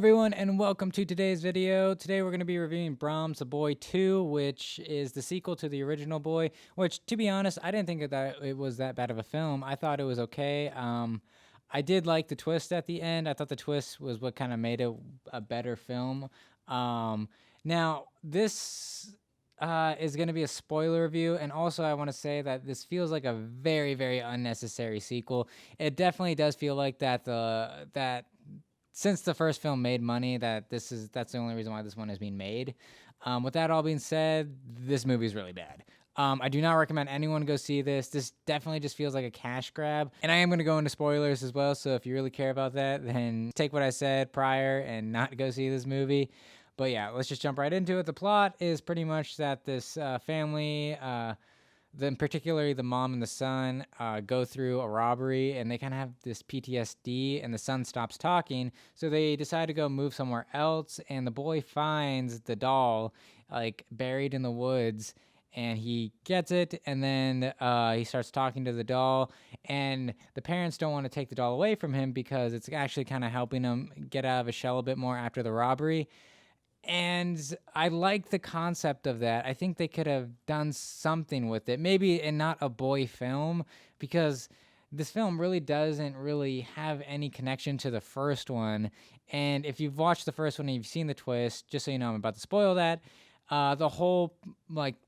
everyone, and welcome to today's video. Today we're going to be reviewing Brahms, The Boy 2, which is the sequel to the original Boy, which, to be honest, I didn't think that it was that bad of a film. I thought it was okay. I did like the twist at the end. I thought the twist was what kind of made it a better film. Now, this is going to be a spoiler review, and also I want to say that this feels like a very, very unnecessary sequel. It definitely does feel like that since the first film made money, that's the only reason why this one is being made. With that all being said, this movie is really bad. I do not recommend anyone go see this. This definitely just feels like a cash grab. And I am going to go into spoilers as well, so if you really care about that, then take what I said prior and not go see this movie. But yeah, let's just jump right into it. The plot is pretty much that this family, then particularly the mom and the son, go through a robbery, and they kind of have this PTSD, and the son stops talking, so they decide to go move somewhere else, and the boy finds the doll, like, buried in the woods, and he gets it, and then he starts talking to the doll, and the parents don't want to take the doll away from him because it's actually kind of helping him get out of his shell a bit more after the robbery. And I like the concept of that. I think they could have done something with it. Maybe in not a boy film, because this film really doesn't really have any connection to the first one. And if you've watched the first one and you've seen the twist, just so you know, I'm about to spoil that. The whole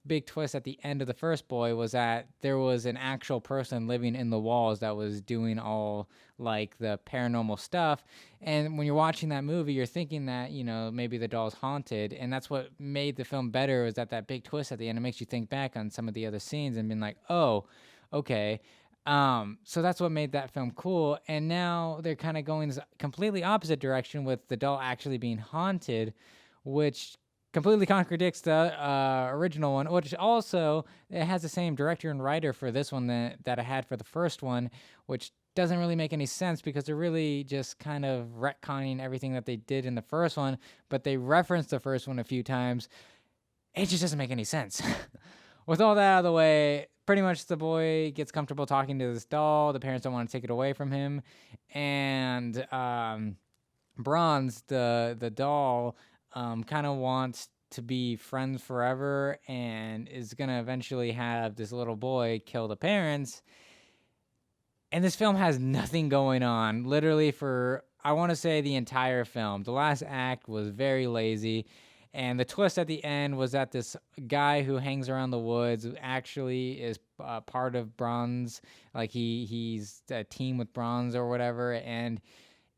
big twist at the end of the first Boy was that there was an actual person living in the walls that was doing all the paranormal stuff. And when you're watching that movie, you're thinking that, maybe the doll's haunted. And that's what made the film better, was that big twist at the end. It makes you think back on some of the other scenes and being like, oh, okay. So that's what made that film cool. And now they're kind of going this completely opposite direction with the doll actually being haunted, which completely contradicts the original one, which also it has the same director and writer for this one that I had for the first one, which doesn't really make any sense because they're really just kind of retconning everything that they did in the first one, but they referenced the first one a few times. It just doesn't make any sense. With all that out of the way, pretty much the boy gets comfortable talking to this doll. The parents don't want to take it away from him, and Bronze, the doll, kind of wants to be friends forever and is going to eventually have this little boy kill the parents. And this film has nothing going on, literally, for, I want to say, the entire film. The last act was very lazy. And the twist at the end was that this guy who hangs around the woods actually is part of Bronze. He's a team with Bronze or whatever. And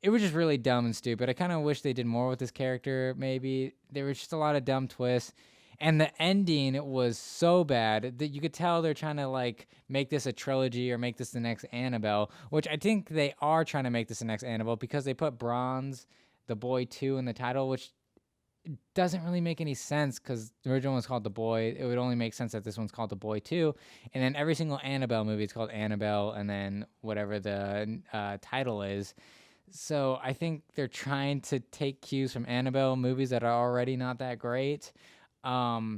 it was just really dumb and stupid. I kind of wish they did more with this character, maybe. There was just a lot of dumb twists. And the ending was so bad that you could tell they're trying to, make this a trilogy or make this the next Annabelle, which I think they are trying to make this the next Annabelle because they put Bronze, The Boy 2 in the title, which doesn't really make any sense because the original one's called The Boy. It would only make sense that this one's called The Boy 2. And then every single Annabelle movie is called Annabelle and then whatever the title is. So I think they're trying to take cues from Annabelle movies that are already not that great. I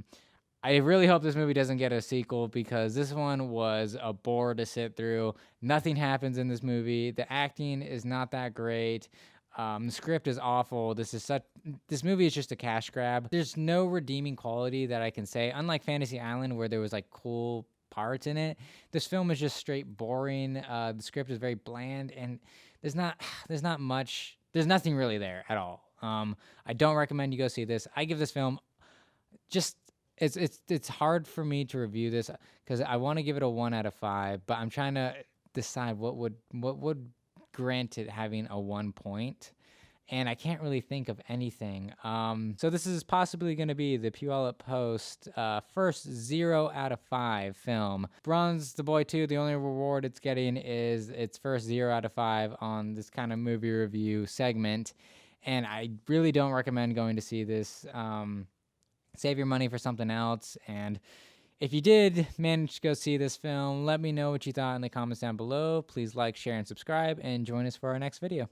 really hope this movie doesn't get a sequel because this one was a bore to sit through. Nothing happens in this movie. The acting is not that great. The script is awful. This movie is just a cash grab. There's no redeeming quality that I can say. Unlike Fantasy Island, where there was cool parts in it, this film is just straight boring. The script is very bland, and there's not much. There's nothing really there at all. I don't recommend you go see this. I give this film it's hard for me to review this because I want to give it a 1 out of 5, but I'm trying to decide what would grant it having a 1 point. And I can't really think of anything. So this is possibly going to be the Puyallup Post first 0 out of 5 film. Bronze, The Boy 2, the only reward it's getting is its first 0 out of 5 on this kind of movie review segment. And I really don't recommend going to see this. Save your money for something else. And if you did manage to go see this film, let me know what you thought in the comments down below. Please like, share, and subscribe, and join us for our next video.